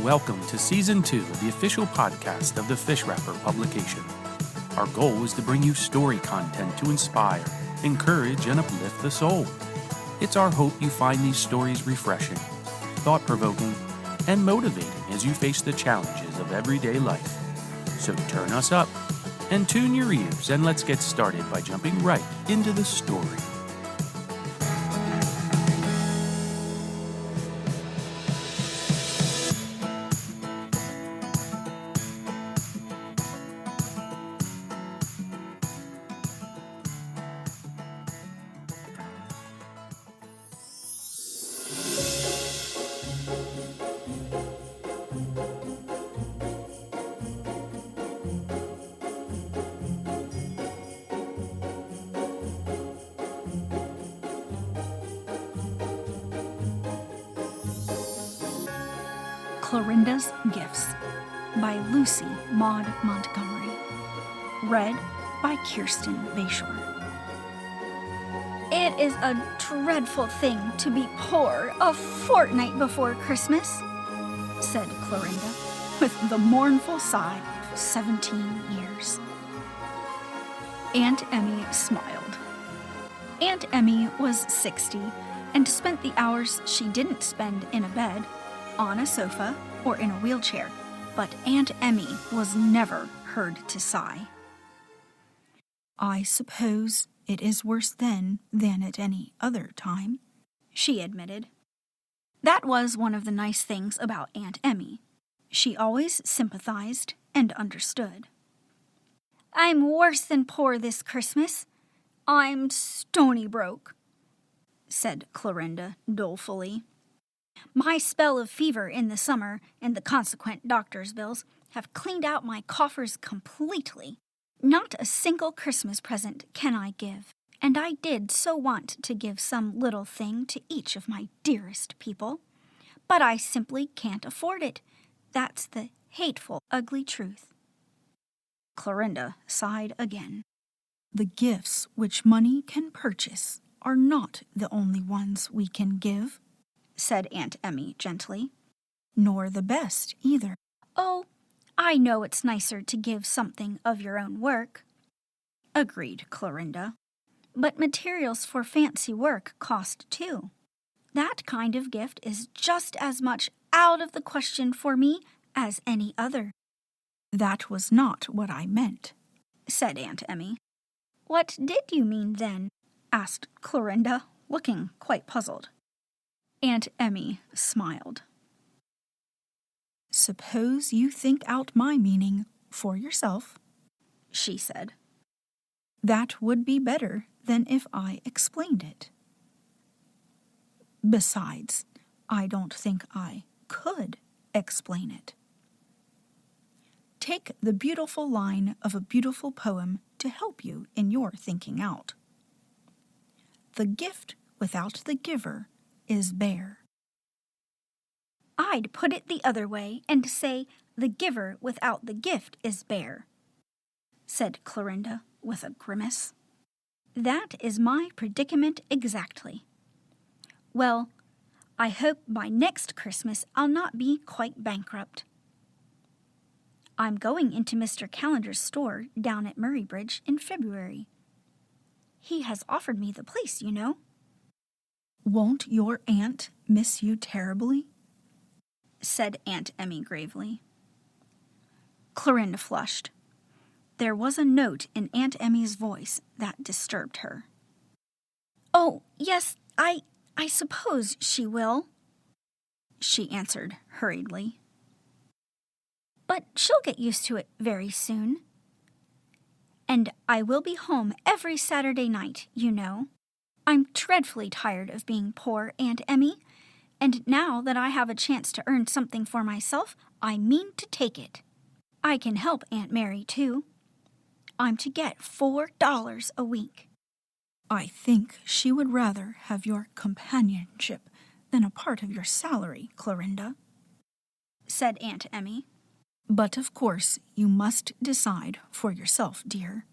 Welcome to Season 2 of the official podcast of the Fish Wrapper publication. Our goal is to bring you story content to inspire, encourage, and uplift the soul. It's our hope you find these stories refreshing, thought-provoking, and motivating as you face the challenges of everyday life. So turn us up and tune your ears, and let's get started by jumping right into the story. Clorinda's Gifts by Lucy Maud Montgomery. Read by Kirsten Bayshore. It is a dreadful thing to be poor a fortnight before Christmas, said Clorinda, with the mournful sigh of 17 years. Aunt Emmy smiled. Aunt Emmy was 60 and spent the hours she didn't spend in a bed, on a sofa, or in a wheelchair, but Aunt Emmy was never heard to sigh. "I suppose it is worse then than at any other time," she admitted. That was one of the nice things about Aunt Emmy. She always sympathized and understood. "I'm worse than poor this Christmas. I'm stony broke," said Clorinda dolefully. "My spell of fever in the summer and the consequent doctor's bills have cleaned out my coffers completely. Not a single Christmas present can I give, and I did so want to give some little thing to each of my dearest people. But I simply can't afford it. That's the hateful, ugly truth." Clorinda sighed again. "The gifts which money can purchase are not the only ones we can give," said Aunt Emmy gently. "Nor the best, either." "Oh, I know it's nicer to give something of your own work," agreed Clorinda. "But materials for fancy work cost too. That kind of gift is just as much out of the question for me as any other." "That was not what I meant," said Aunt Emmy. "What did you mean then?" asked Clorinda, looking quite puzzled. Aunt Emmy smiled. "Suppose you think out my meaning for yourself," she said. "That would be better than if I explained it. Besides, I don't think I could explain it. Take the beautiful line of a beautiful poem to help you in your thinking out. The gift without the giver is bare." "I'd put it the other way and say the giver without the gift is bare," said Clorinda with a grimace. "That is my predicament exactly. Well, I hope by next Christmas I'll not be quite bankrupt. I'm going into Mr. Callender's store down at Murraybridge in February. He has offered me the place, you know." "Won't your aunt miss you terribly?" said Aunt Emmy gravely. Clorinda flushed. There was a note in Aunt Emmy's voice that disturbed her. "Oh, yes, I suppose she will," she answered hurriedly. "But she'll get used to it very soon. And I will be home every Saturday night, you know. I'm dreadfully tired of being poor, Aunt Emmy, and now that I have a chance to earn something for myself, I mean to take it. I can help Aunt Mary, too. I'm to get $4 a week." "I think she would rather have your companionship than a part of your salary, Clorinda," said Aunt Emmy. "But of course you must decide for yourself, dear.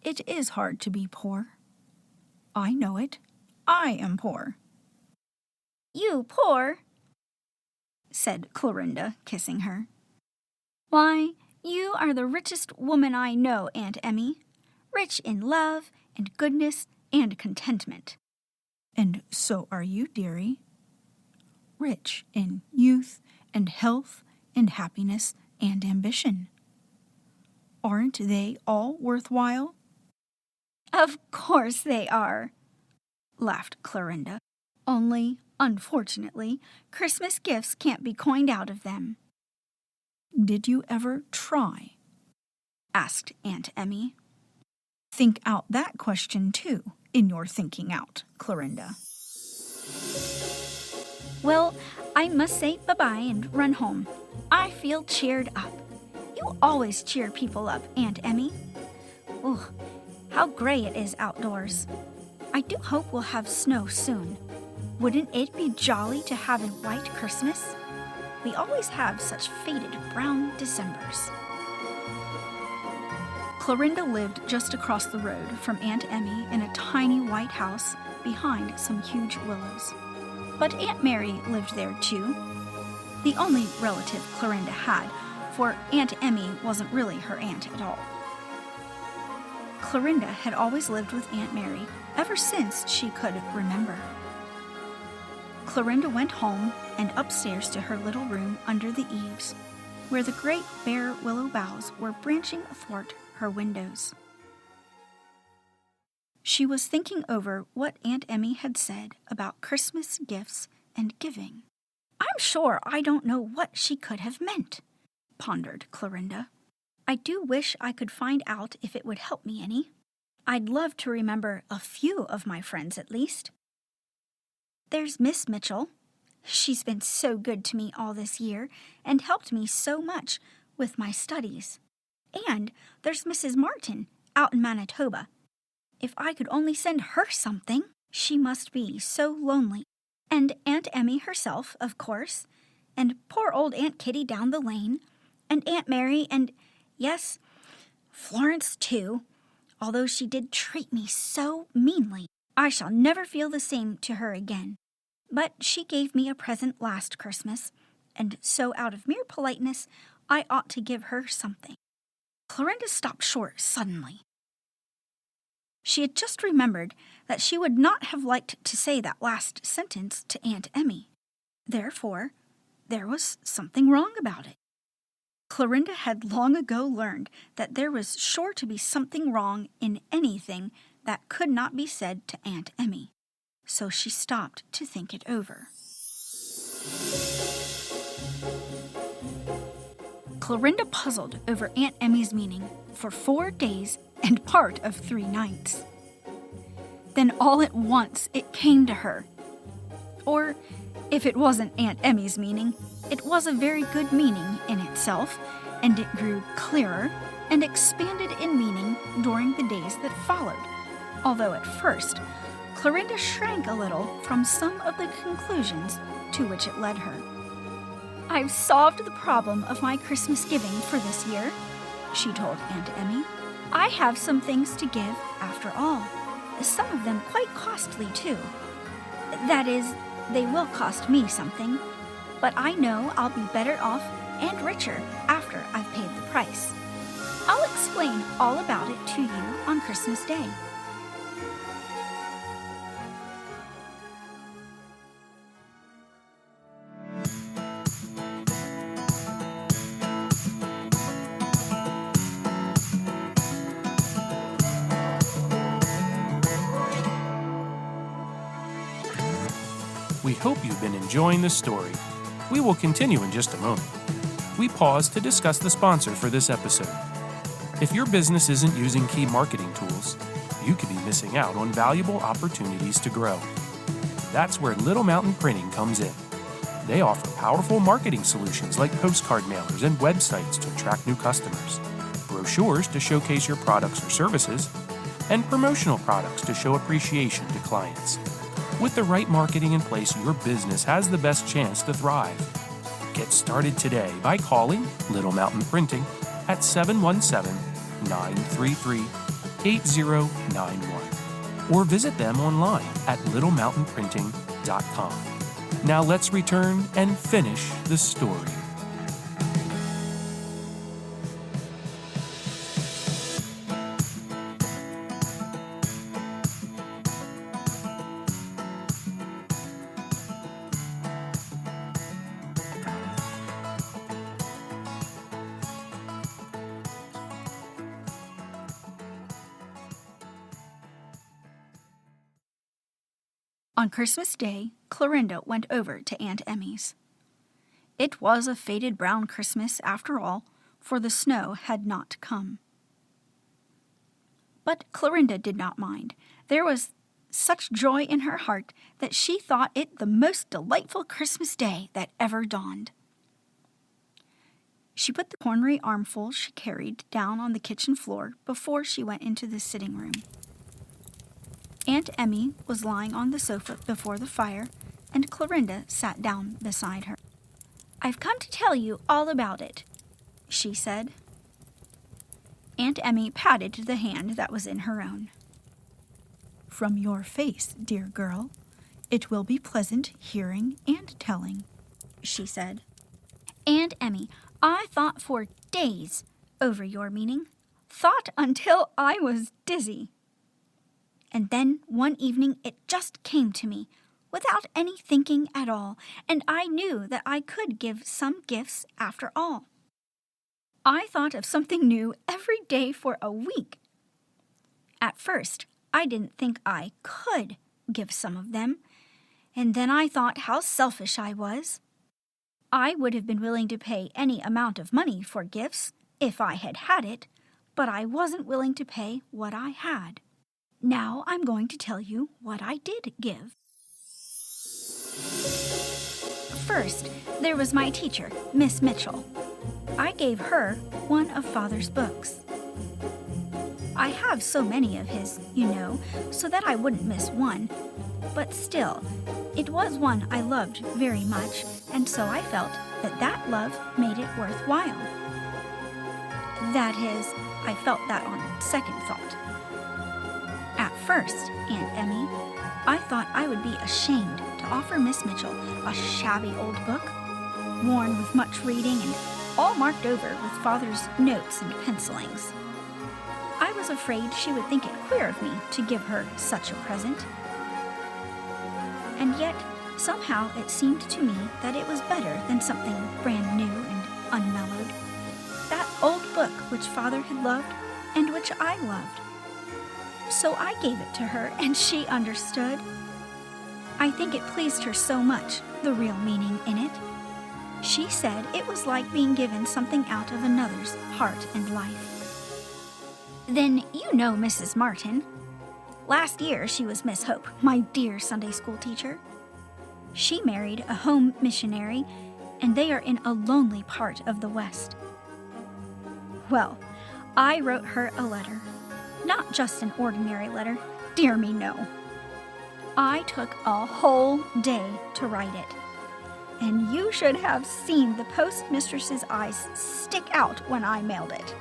It is hard to be poor. I know it. I am poor." "You poor?" said Clorinda, kissing her. "Why, you are the richest woman I know, Aunt Emmy. Rich in love and goodness and contentment." "And so are you, dearie. Rich in youth and health and happiness and ambition. Aren't they all worthwhile?" "Of course they are," laughed Clorinda. "Only, unfortunately, Christmas gifts can't be coined out of them." "Did you ever try?" asked Aunt Emmy. "Think out that question, too, in your thinking out, Clorinda." "Well, I must say bye-bye and run home. I feel cheered up. You always cheer people up, Aunt Emmy. Ooh, how gray it is outdoors. I do hope we'll have snow soon. Wouldn't it be jolly to have a white Christmas? We always have such faded brown Decembers." Clorinda lived just across the road from Aunt Emmy in a tiny white house behind some huge willows. But Aunt Mary lived there too. The only relative Clorinda had, for Aunt Emmy wasn't really her aunt at all. Clorinda had always lived with Aunt Mary ever since she could remember. Clorinda went home and upstairs to her little room under the eaves, where the great bare willow boughs were branching athwart her windows. She was thinking over what Aunt Emmy had said about Christmas gifts and giving. "I'm sure I don't know what she could have meant," pondered Clorinda. "I do wish I could find out if it would help me any. I'd love to remember a few of my friends at least. There's Miss Mitchell. She's been so good to me all this year and helped me so much with my studies. And there's Mrs. Martin out in Manitoba. If I could only send her something. She must be so lonely. And Aunt Emmy herself, of course, and poor old Aunt Kitty down the lane, and Aunt Mary, and, yes, Florence too, although she did treat me so meanly. I shall never feel the same to her again. But she gave me a present last Christmas, and so out of mere politeness, I ought to give her something." Clorinda stopped short suddenly. She had just remembered that she would not have liked to say that last sentence to Aunt Emmy. Therefore, there was something wrong about it. Clorinda had long ago learned that there was sure to be something wrong in anything that could not be said to Aunt Emmy, so she stopped to think it over. Clorinda puzzled over Aunt Emmy's meaning for 4 days and part of 3 nights. Then all at once it came to her. Or, if it wasn't Aunt Emmy's meaning, it was a very good meaning in itself, and it grew clearer and expanded in meaning during the days that followed, although at first Clorinda shrank a little from some of the conclusions to which it led her. "I've solved the problem of my Christmas giving for this year," she told Aunt Emmy. "I have some things to give after all, some of them quite costly too. That is, they will cost me something, but I know I'll be better off and richer after I've paid the price. I'll explain all about it to you on Christmas Day." We hope you've been enjoying the story. We will continue in just a moment. We pause to discuss the sponsor for this episode. If your business isn't using key marketing tools, you could be missing out on valuable opportunities to grow. That's where Little Mountain Printing comes in. They offer powerful marketing solutions like postcard mailers and websites to attract new customers, brochures to showcase your products or services, and promotional products to show appreciation to clients. With the right marketing in place, your business has the best chance to thrive. Get started today by calling Little Mountain Printing at 717-933-8091 or visit them online at littlemountainprinting.com. Now let's return and finish the story. On Christmas Day, Clorinda went over to Aunt Emmy's. It was a faded brown Christmas after all, for the snow had not come. But Clorinda did not mind. There was such joy in her heart that she thought it the most delightful Christmas day that ever dawned. She put the ornery armful she carried down on the kitchen floor before she went into the sitting room. Aunt Emmy was lying on the sofa before the fire, and Clorinda sat down beside her. "I've come to tell you all about it," she said. Aunt Emmy patted the hand that was in her own. "From your face, dear girl, it will be pleasant hearing and telling," she said. "Aunt Emmy, I thought for days over your meaning, thought until I was dizzy. And then one evening it just came to me, without any thinking at all, and I knew that I could give some gifts after all. I thought of something new every day for a week. At first, I didn't think I could give some of them, and then I thought how selfish I was. I would have been willing to pay any amount of money for gifts, if I had had it, but I wasn't willing to pay what I had. Now I'm going to tell you what I did give. First, there was my teacher, Miss Mitchell. I gave her one of Father's books. I have so many of his, so that I wouldn't miss one. But still, it was one I loved very much, and so I felt that love made it worthwhile. That is, I felt that on second thought. At first, Aunt Emmy, I thought I would be ashamed to offer Miss Mitchell a shabby old book, worn with much reading and all marked over with Father's notes and pencilings. I was afraid she would think it queer of me to give her such a present. And yet, somehow it seemed to me that it was better than something brand new and unmellowed. That old book which Father had loved and which I loved. So I gave it to her, and she understood. I think it pleased her so much, the real meaning in it. She said it was like being given something out of another's heart and life. Then you know Mrs. Martin. Last year she was Miss Hope, my dear Sunday school teacher. She married a home missionary, and they are in a lonely part of the West. Well, I wrote her a letter. Not just an ordinary letter, dear me, no. I took a whole day to write it. And you should have seen the postmistress's eyes stick out when I mailed it.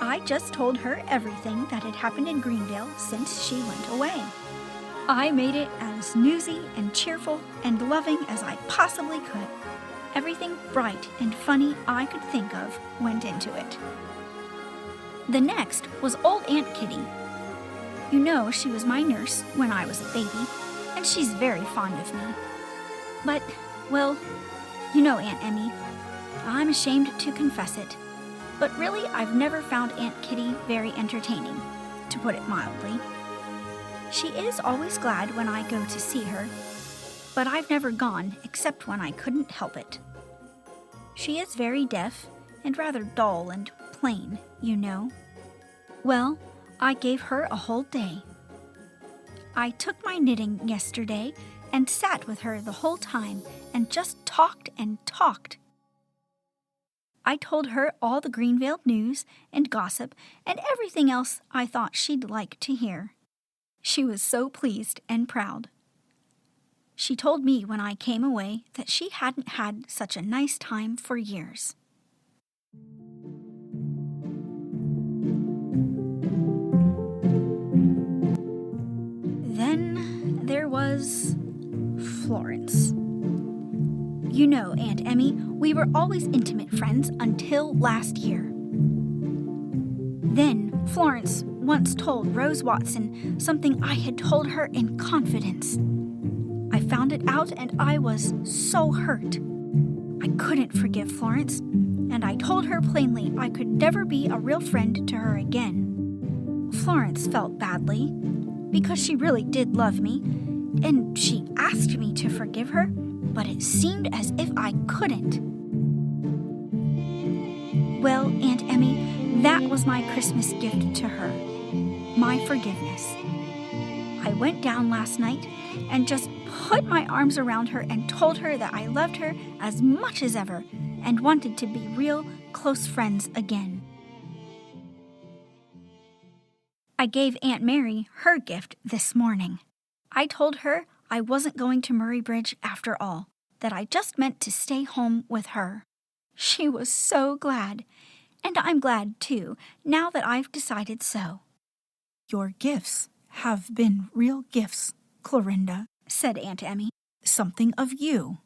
I just told her everything that had happened in Greendale since she went away. I made it as newsy and cheerful and loving as I possibly could. Everything bright and funny I could think of went into it. The next was old Aunt Kitty. You know she was my nurse when I was a baby, and she's very fond of me. But, well, you know Aunt Emmy, I'm ashamed to confess it, but really I've never found Aunt Kitty very entertaining, to put it mildly. She is always glad when I go to see her, but I've never gone except when I couldn't help it. She is very deaf and rather dull and plain, you know. Well, I gave her a whole day. I took my knitting yesterday and sat with her the whole time and just talked and talked. I told her all the Greenvale news and gossip and everything else I thought she'd like to hear. She was so pleased and proud. She told me when I came away that she hadn't had such a nice time for years. Then there was Florence. You know, Aunt Emmy, we were always intimate friends until last year. Then Florence once told Rose Watson something I had told her in confidence. I found it out and I was so hurt. I couldn't forgive Florence, and I told her plainly I could never be a real friend to her again. Florence felt badly, because she really did love me, and she asked me to forgive her, but it seemed as if I couldn't. Well, Aunt Emmy, that was my Christmas gift to her, my forgiveness. I went down last night and just put my arms around her and told her that I loved her as much as ever and wanted to be real close friends again. I gave Aunt Mary her gift this morning. I told her I wasn't going to Murray Bridge after all, that I just meant to stay home with her. She was so glad, and I'm glad too, now that I've decided so. Your gifts have been real gifts, Clorinda, said Aunt Emmy. Something of you,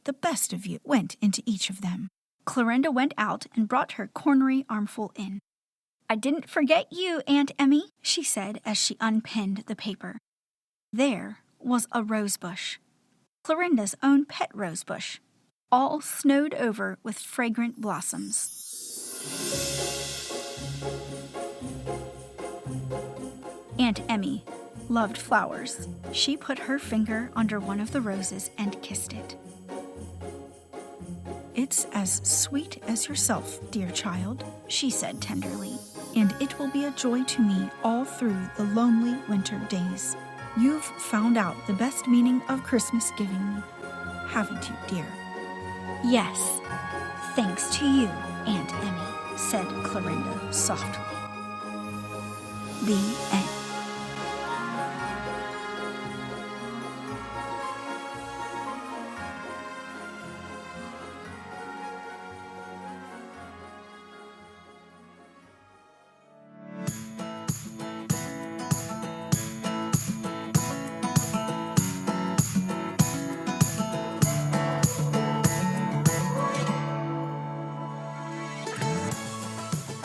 the best of you, went into each of them. Clorinda went out and brought her cornery armful in. I didn't forget you, Aunt Emmy, she said as she unpinned the paper. There was a rosebush, Clorinda's own pet rosebush, all snowed over with fragrant blossoms. Aunt Emmy loved flowers. She put her finger under one of the roses and kissed it. It's as sweet as yourself, dear child, she said tenderly, and it will be a joy to me all through the lonely winter days. You've found out the best meaning of Christmas giving, haven't you, dear? Yes, thanks to you, Aunt Emmy, said Clorinda softly. The end.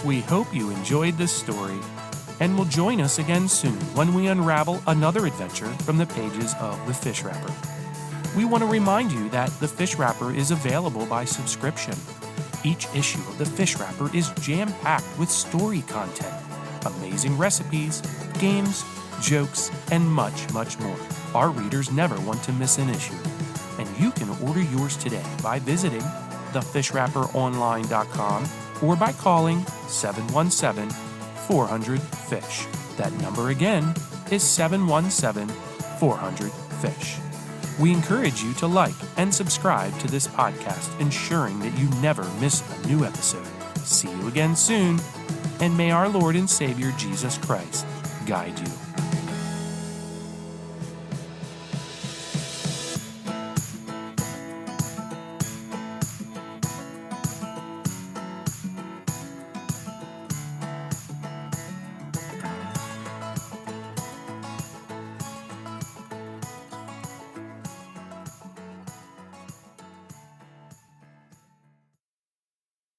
We hope you enjoyed this story and will join us again soon when we unravel another adventure from the pages of The Fish Wrapper. We want to remind you that The Fish Wrapper is available by subscription. Each issue of The Fish Wrapper is jam-packed with story content, amazing recipes, games, jokes, and much, much more. Our readers never want to miss an issue, and you can order yours today by visiting thefishwrapperonline.com or by calling 717-400-FISH. That number again is 717-400-FISH. We encourage you to like and subscribe to this podcast, ensuring that you never miss a new episode. See you again soon, and may our Lord and Savior Jesus Christ guide you.